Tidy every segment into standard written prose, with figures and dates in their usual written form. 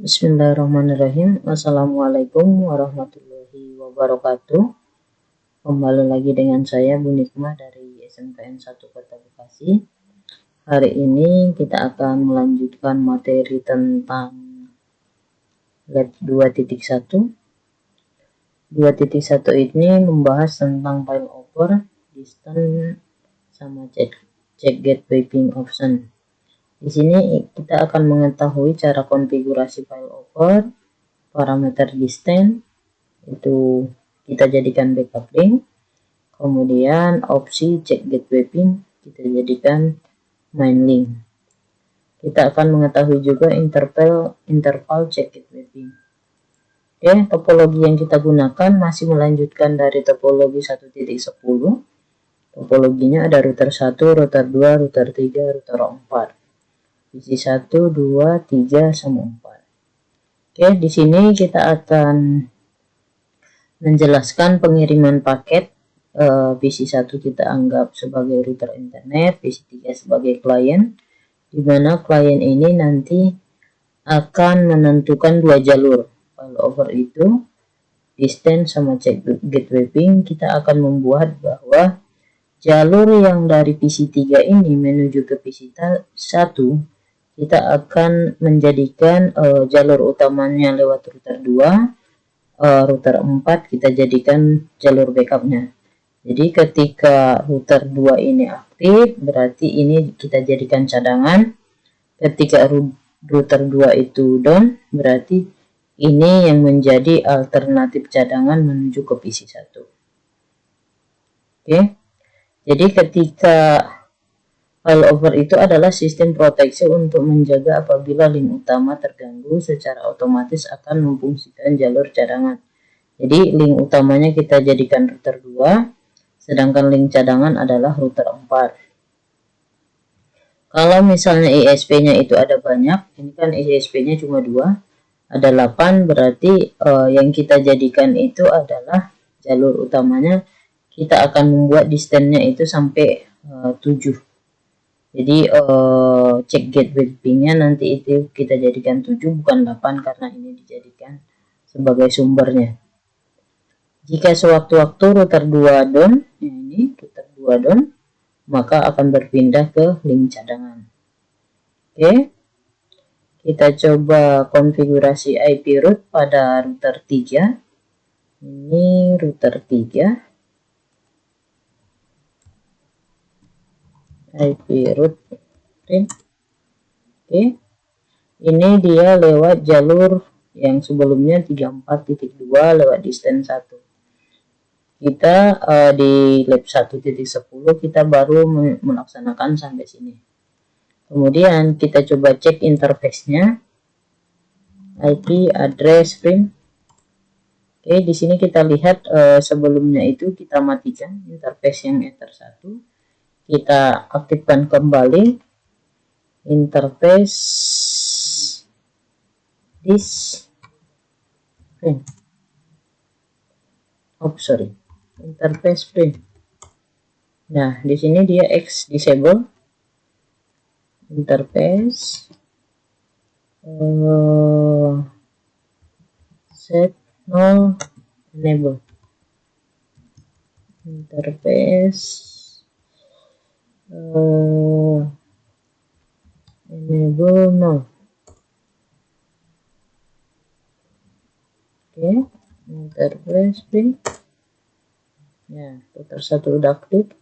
Bismillahirrahmanirrahim. Assalamualaikum warahmatullahi wabarakatuh. Kembali lagi dengan saya Bu Nikmah dari SMKN 1 Kota Bekasi. Hari ini kita akan melanjutkan materi tentang Lab 2.1. 2.1 ini membahas tentang failover, distance, sama check gateway ping option. Di sini kita akan mengetahui cara konfigurasi failover, parameter distance itu kita jadikan backup link, kemudian opsi check gateway ping kita jadikan main link. Kita akan mengetahui juga interval check gateway ping. Oke, topologi yang kita gunakan masih melanjutkan dari topologi 1.10. Topologinya ada router 1, router 2, router 3, router 4. Visi 1, 2, 3, sama 4. Oke, di sini kita akan menjelaskan pengiriman paket. Visi 1 kita anggap sebagai router internet, visi 3 sebagai klien, di mana klien ini nanti akan menentukan dua jalur failover itu, distance sama check gateway ping. Kita akan membuat bahwa jalur yang dari visi 3 ini menuju ke visi 1 kita akan menjadikan jalur utamanya lewat router 2, router 4 kita jadikan jalur backupnya. Jadi ketika router 2 ini aktif, berarti ini kita jadikan cadangan. Ketika router 2 itu down, berarti ini yang menjadi alternatif cadangan menuju ke visi 1. Oke. Jadi ketika failover itu adalah sistem proteksi untuk menjaga apabila link utama terganggu, secara otomatis akan memfungsikan jalur cadangan. Jadi link utamanya kita jadikan router 2, sedangkan link cadangan adalah router 4. Kalau misalnya ISP-nya itu ada banyak, ini kan ISP-nya cuma 2, ada 8, berarti yang kita jadikan itu adalah jalur utamanya. Kita akan membuat distance-nya itu sampai 7. Jadi check gateway ping-nya nanti itu kita jadikan 7 bukan 8 karena ini dijadikan sebagai sumbernya. Jika sewaktu-waktu router 2 down, ini router 2 down, maka akan berpindah ke link cadangan. Oke. Kita coba konfigurasi IP route pada router 3. Ini router 3. IP route. Oke. Ini dia lewat jalur yang sebelumnya 34.2 lewat distance 1. Kita di lab 1.10 kita baru melaksanakan sampai sini. Kemudian kita coba cek interface-nya. IP address string. Oke, di sini kita lihat sebelumnya itu kita matikan interface yang Ether 1. Kita aktifkan kembali interface this interface print. Nah, di sini dia X disable interface set null enable interface enable null. Oke, interface print. Ya, router 1 udah aktif.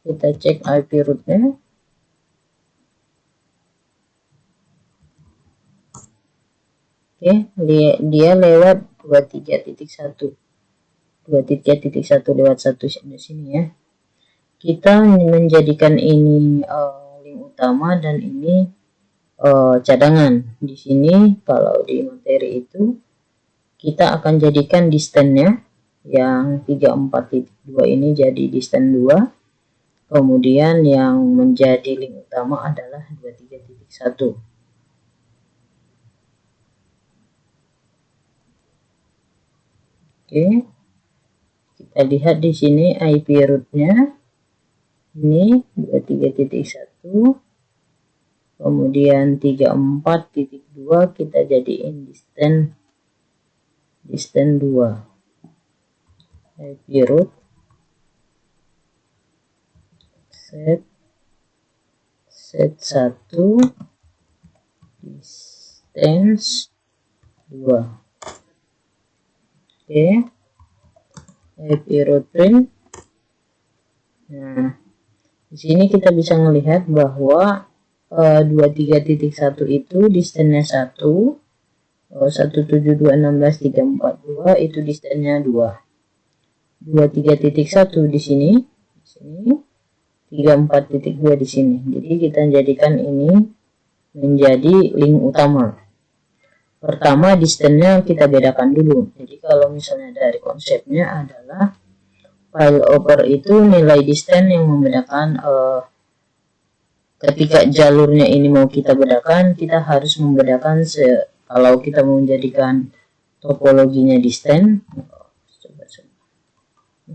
Kita cek IP route-nya. Oke, dia lewat 23.1. 23.1 lewat 1 di sini ya. Kita menjadikan ini link utama dan ini cadangan. Di sini kalau di materi itu kita akan jadikan distance-nya yang 34.2 ini jadi distance 2. Kemudian yang menjadi link utama adalah 23.1. Oke. Kita lihat di sini IP route-nya. Ini 23.1. kemudian 34.2 kita jadiin distance 2, IP root set 1 distance 2. Oke, IP root print. Nah, di sini kita bisa melihat bahwa 23.1 itu distance-nya 1, 172.16.342 itu distance-nya 2. 23.1 di sini 34.2 di sini. Jadi kita jadikan ini menjadi link utama. Pertama, distance-nya kita bedakan dulu. Jadi kalau misalnya dari konsepnya adalah file over itu nilai distance yang membedakan ketika jalurnya ini mau kita bedakan, kita harus membedakan kalau kita mau menjadikan topologinya distance. Coba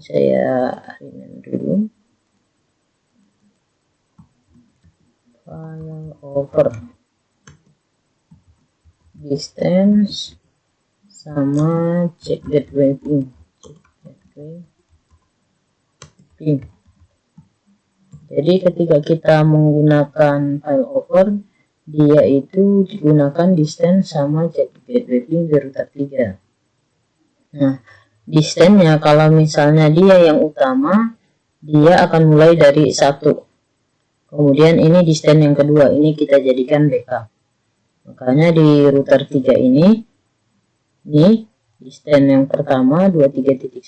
saya rename dulu. File over distance sama check gateway ping. Jadi ketika kita menggunakan file over, dia itu digunakan distance sama check gateway ping di router 3. Nah, distance-nya kalau misalnya dia yang utama, dia akan mulai dari 1. Kemudian ini distance yang kedua, ini kita jadikan backup. Makanya di router 3 ini distance yang pertama 23.1,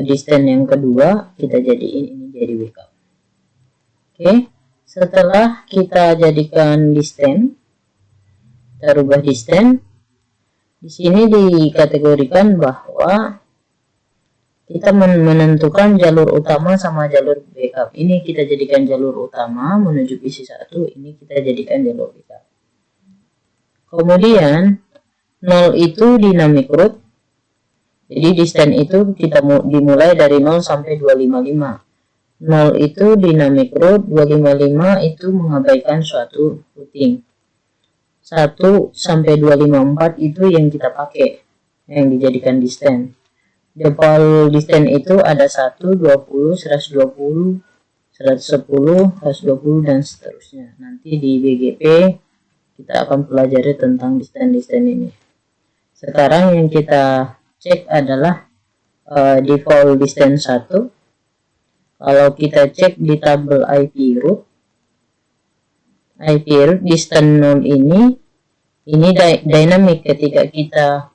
distance yang kedua kita jadiin ini jadi backup. Oke, setelah kita jadikan distance, kita rubah distance. Di sini dikategorikan bahwa kita menentukan jalur utama sama jalur backup. Ini kita jadikan jalur utama menuju PC1, ini kita jadikan jalur backup. Kemudian 0 itu dynamic root. Jadi distance itu kita dimulai dari 0 sampai 255. 0 itu dynamic root, 255 itu mengabaikan suatu routing. 1 sampai 254 itu yang kita pakai, yang dijadikan distance. Default distance itu ada 1, 20, 120, 110, 120 dan seterusnya. Nanti di BGP kita akan pelajari tentang distance ini. Sekarang yang kita cek adalah default distance 1. Kalau kita cek di tabel IP root distance 0 ini dynamic. Ketika kita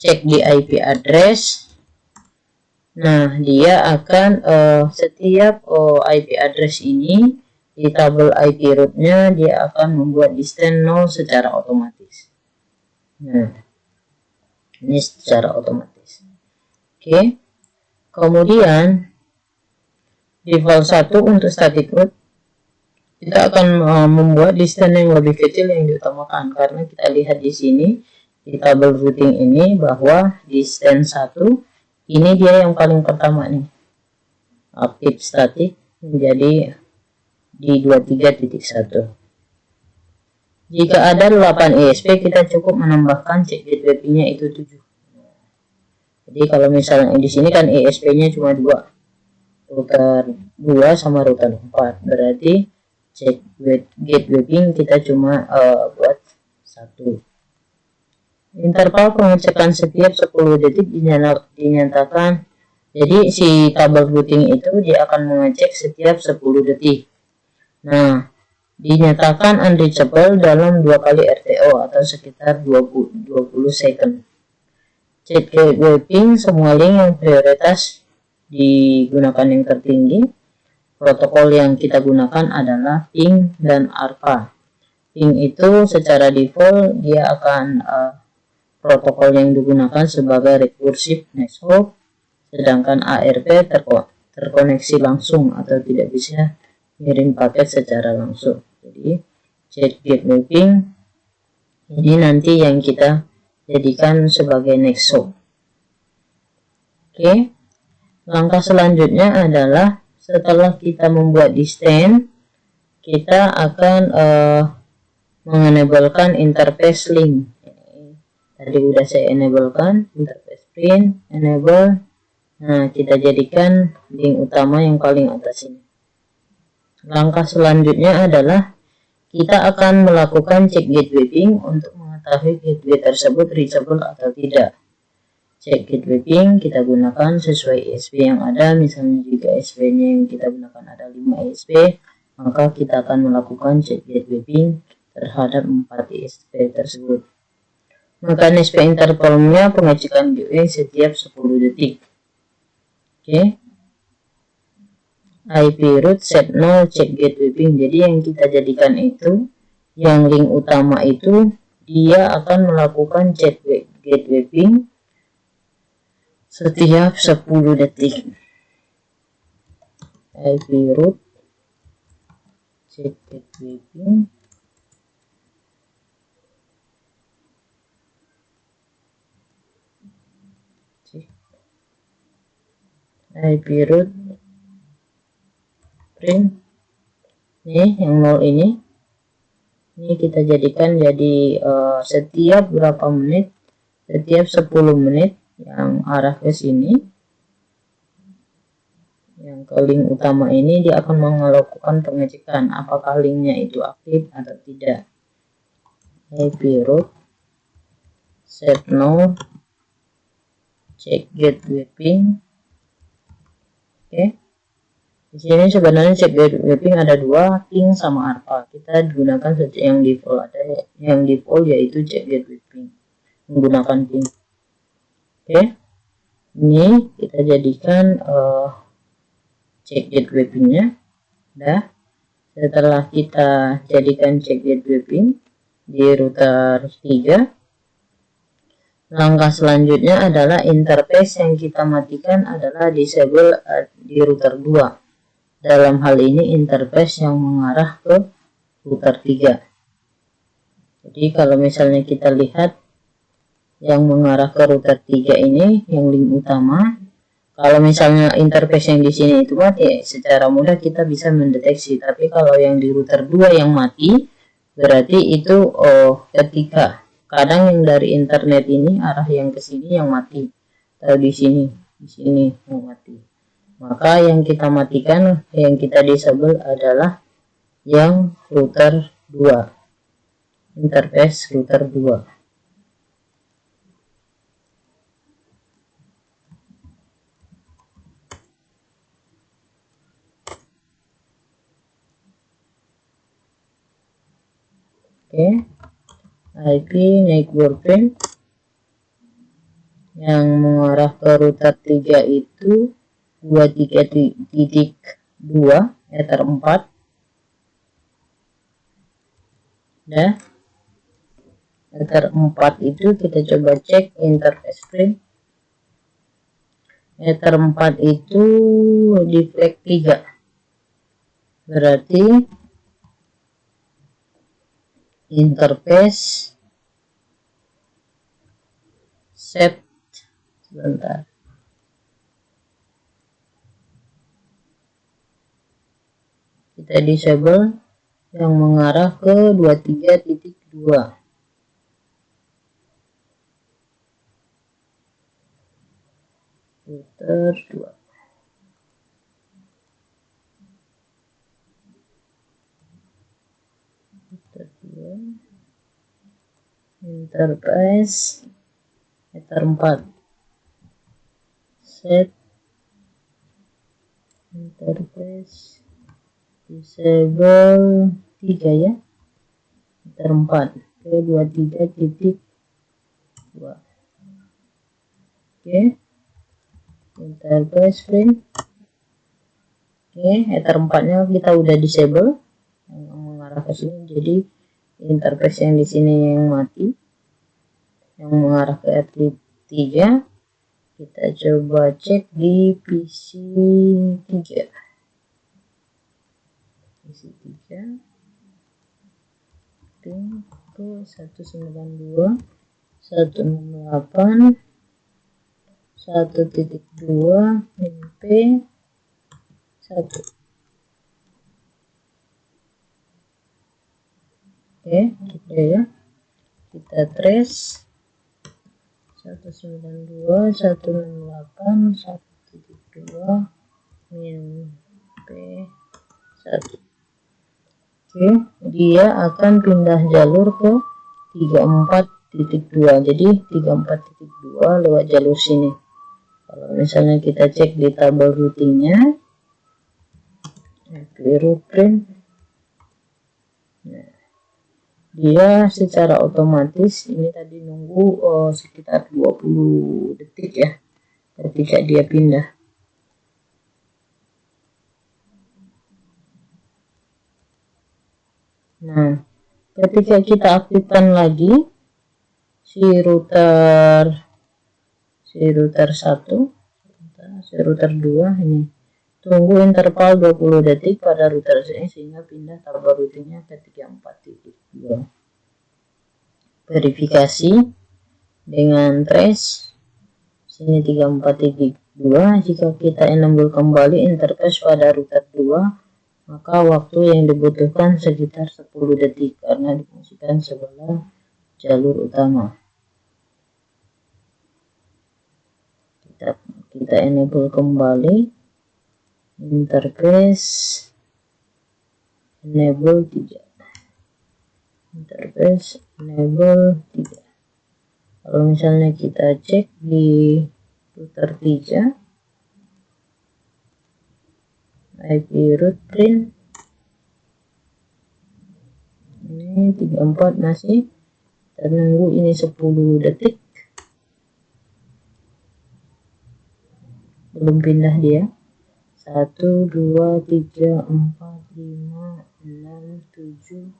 cek di IP address, nah dia akan setiap IP address ini di tabel IP root-nya dia akan membuat distance 0 secara otomatis. Nah, ini secara otomatis. Oke. Kemudian default 1 untuk static root, kita akan membuat distance yang lebih kecil yang diutamakan, karena kita lihat di sini di tabel routing ini bahwa distance 1 ini dia yang paling pertama nih, aktif static menjadi di 23.1. Jika ada 8 ESP, kita cukup menambahkan check gateway ping-nya itu 7. Jadi kalau misalnya di sini kan ESP-nya cuma 2. Router 2 sama router 4, berarti check gateway ping kita cuma buat 1. Interval pengecekan setiap 10 detik dinyatakan. Jadi si tabel routing itu dia akan mengecek setiap 10 detik. Nah, dinyatakan unreachable dalam 2 kali RTO atau sekitar 20 second. Check gateway ping semua link yang prioritas digunakan yang tertinggi. Protokol yang kita gunakan adalah ping dan ARPA. Ping itu secara default dia akan protokol yang digunakan sebagai recursive next hop, sedangkan ARP terkoneksi langsung atau tidak bisa ngirim paket secara langsung. Jadi check gateway ping ini nanti yang kita jadikan sebagai next hop. Oke. Langkah selanjutnya adalah setelah kita membuat distance, kita akan mengenablekan interface link. Tadi udah saya enablekan interface print, enable. Nah, kita jadikan link utama yang paling atas ini. Langkah selanjutnya adalah kita akan melakukan cek gateway ping untuk mengetahui gateway tersebut reachable atau tidak. Cek gateway ping kita gunakan sesuai ISP yang ada. Misalnya jika ISP-nya yang kita gunakan ada 5 ISP, maka kita akan melakukan cek gateway ping terhadap 4 ISP tersebut. Mekanisme intervalnya pengecekan gateway setiap 10 detik. Oke. IP root set 0 cek gateway ping. Jadi yang kita jadikan itu, yang link utama itu dia akan melakukan cek gateway ping setiap 10 detik. IP root cek gateway ping IP root print nih yang 0 ini kita jadikan jadi setiap berapa menit, setiap 10 menit yang arah ke sini, yang ke link utama ini dia akan melakukan pengecekan apakah linknya itu aktif atau tidak. IP root set 0 cek gateway ping. Oke. Di sini sebenarnya cek gateway ping ada dua, ping sama arpa. Kita gunakan saja yang default, ada yang default yaitu cek gateway ping menggunakan ping. Oke. Ini kita jadikan cek gateway pingnya. Dah. Setelah kita jadikan cek gateway ping di router 3, langkah selanjutnya adalah interface yang kita matikan adalah disable di router 2. Dalam hal ini interface yang mengarah ke router 3. Jadi kalau misalnya kita lihat yang mengarah ke router 3 ini yang link utama, kalau misalnya interface yang di sini itu mati, secara mudah kita bisa mendeteksi. Tapi kalau yang di router 2 yang mati, berarti itu ketika kadang yang dari internet ini arah yang ke sini yang mati, atau di sini yang mati. Maka yang kita matikan, yang kita disable adalah yang router 2, interface router 2. Oke. IP network pin yang mengarah ke router 3 itu 23.2 ether 4. Nah, ether 4 itu kita coba cek interface print. Ether 4 itu di flag 3. Berarti interface set, sebentar, kita disable yang mengarah ke 23.2. router 2. Interface ether 4 set interface disable 3 ya, ether 4 ke 23.2. Oke, interface print. Oke, ether 4 nya kita udah disable yang mengarah ke sini, jadi interface yang di sini yang mati, yang mengarah ke ether 3. Kita coba cek di PC 3. PC 3 ping ke 192 168 1.2 MP 1. Oke, gitu ya. Kita trace 192.168.1.2 min P1. Oke, dia akan pindah jalur ke 34.2. Jadi 34.2 lewat jalur sini. Kalau misalnya kita cek di tabel routingnya, print, nah, dia secara otomatis ini tadi nunggu sekitar 20 detik ya ketika dia pindah. Nah, ketika kita aktifkan lagi si router 1, si router 2 ini, tunggu interval 20 detik pada router ini sehingga pindah tabel routingnya ke 34.2. Verifikasi dengan trace sini 34.2. Jika kita enable kembali interface pada router 2, maka waktu yang dibutuhkan sekitar 10 detik karena difungsikan sebelah jalur utama. Kita enable kembali interface, enable 3, interface enable 3. Kalau misalnya kita cek di router 3 IP root print ini 34 masih ternunggu ini 10 detik belum pindah dia. 1 2 3 4 5 6 7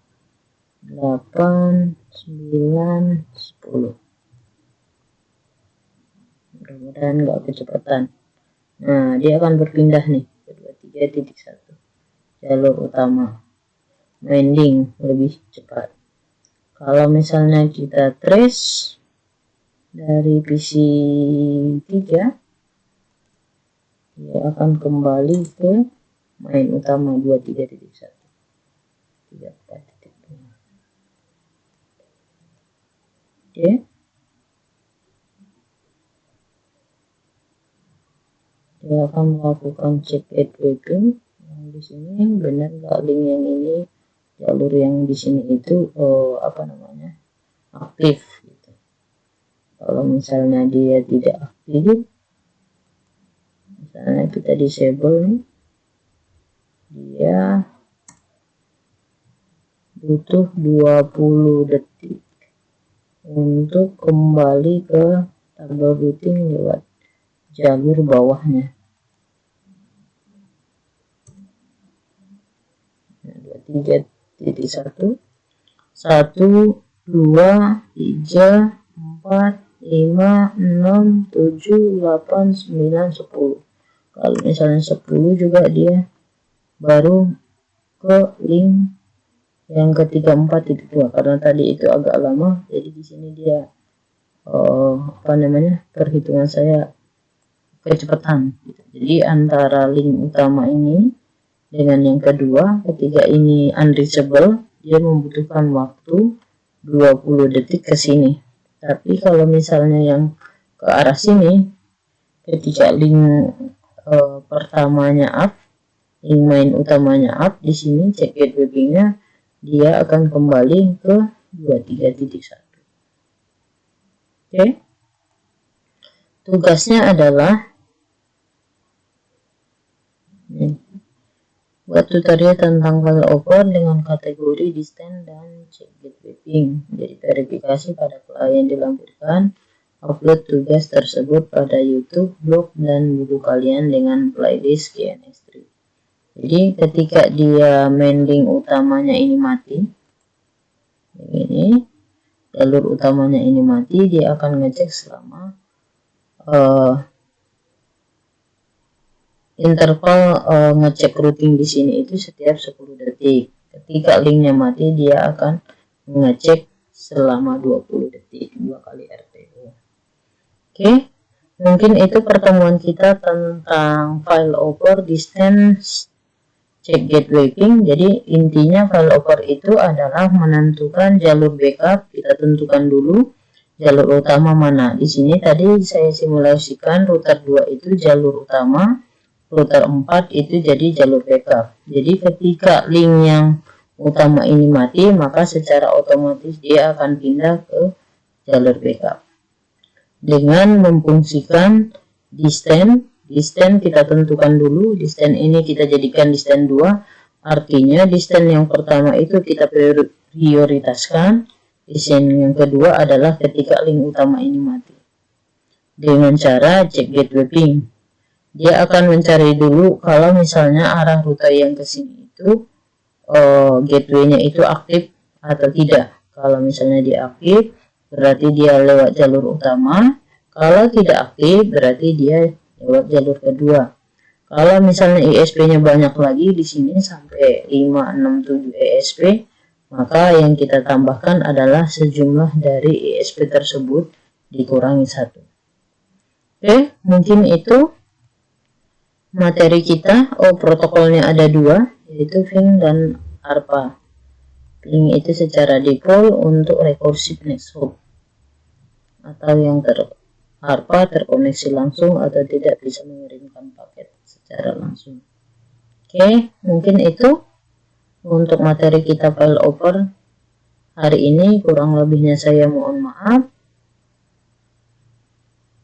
8 9 10. Mudah-mudahan nggak kecepatan. Nah, dia akan berpindah nih ke 23.1 jalur utama, mending lebih cepat. Kalau misalnya kita trace dari PC 3, dia akan kembali ke main utama 23.1 34.2. Oke. Dia akan melakukan check gateway pin yang di sini benar nggak link yang ini, jalur yang di sini itu aktif gitu. Kalau misalnya dia tidak aktif, misalnya kita disable nih, dia butuh 20 detik untuk kembali ke tabel routing lewat jalur bawahnya. 23.1 1 2 3 4 5 6 7 8 9 10. Kalau misalnya 10 juga dia baru ke link yang ketiga 4.2 karena tadi itu agak lama, jadi di sini dia perhitungan saya kecepatan gitu. Jadi antara link utama ini dengan yang kedua, ketika ini unreachable, dia membutuhkan waktu 20 detik ke sini. Tapi kalau misalnya yang ke arah sini, ketika link pertamanya up, link main utamanya up, di sini check gateway-nya dia akan kembali ke 23.1. Oke. Tugasnya adalah buat tutorial tentang failover dengan kategori distance dan check gateway ping. Jadi verifikasi pada klien dilampirkan, upload tugas tersebut pada YouTube, blog, dan buku kalian dengan playlist KNS3. Jadi ketika dia main link utamanya ini mati, ini jalur utamanya ini mati, dia akan ngecek selama interval ngecek routing di sini itu setiap 10 detik. Ketika linknya mati, dia akan ngecek selama 20 detik 2 kali RTO. Oke, mungkin itu pertemuan kita tentang failover, distance, cek gateway ping. Jadi intinya failover itu adalah menentukan jalur backup. Kita tentukan dulu jalur utama mana. Di sini tadi saya simulasikan router 2 itu jalur utama, router 4 itu jadi jalur backup. Jadi ketika link yang utama ini mati, maka secara otomatis dia akan pindah ke jalur backup. Dengan memfungsikan distance kita tentukan dulu, distance ini kita jadikan distance 2, artinya distance yang pertama itu kita prioritaskan, distance yang kedua adalah ketika link utama ini mati. Dengan cara cek gateway ping, dia akan mencari dulu kalau misalnya arah router yang ke sini itu gateway-nya itu aktif atau tidak. Kalau misalnya dia aktif, berarti dia lewat jalur utama. Kalau tidak aktif, berarti dia lewat jalur kedua. Kalau misalnya ISP-nya banyak lagi di sini sampai 5, 6, 7 ISP, maka yang kita tambahkan adalah sejumlah dari ISP tersebut dikurangi 1. Oke, mungkin itu materi kita. Protokolnya ada 2, yaitu Ping dan ARPA. Ping itu secara default untuk recursive next hop, atau yang ARPA terkoneksi langsung atau tidak bisa mengirimkan paket secara langsung. Oke, mungkin itu untuk materi kita failover hari ini. Kurang lebihnya saya mohon maaf.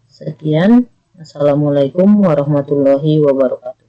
Sekian, assalamualaikum warahmatullahi wabarakatuh.